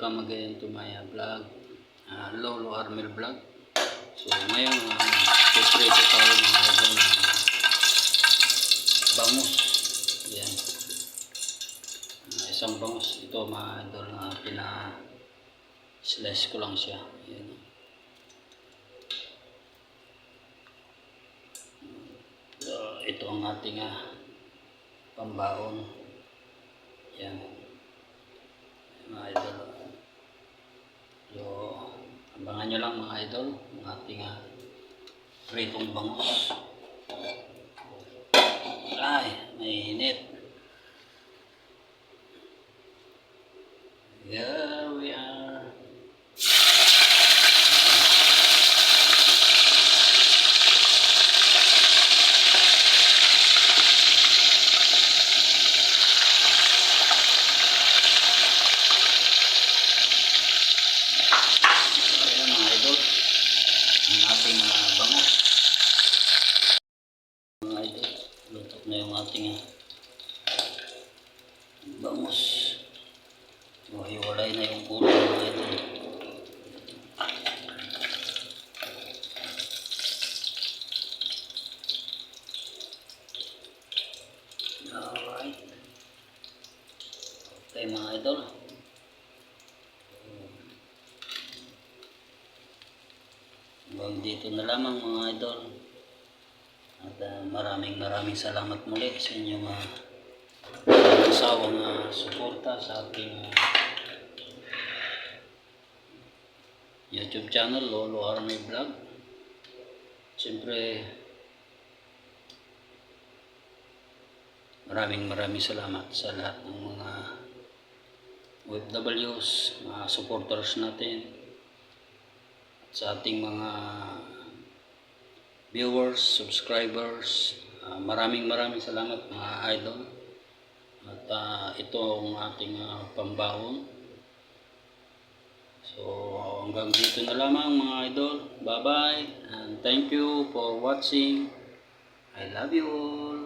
welcome again to my vlog, Lolo Armel Vlog. So ngayon, prito tayo mga idol ng bangus. Yan. Isang bangus. Ito mga idol na pina-slice ko lang siya. Yan. So, ito ang ating pambaon. Yan. Mga idol. So, abangan nyo lang mga idol ang ating pritong bangus. Ay, mainit. Here we are. Ayan mga idol, ang ating bangus. Mga idol, lutok na yung ating bangus. So, hiwalay na yung kulay mga idol. Alright. Okay mga idol. Hanggang dito na lamang mga idol. At maraming salamat muli sa inyong asawang suporta sa aking YouTube channel, Lolo Armel Vlog. Siyempre, maraming salamat sa lahat ng mga OFWs, mga supporters natin, at sa ating mga viewers, subscribers. Maraming salamat mga idol. At ito ang ating pambaon. So hanggang dito na lamang mga idol. Bye bye and thank you for watching. I love you all.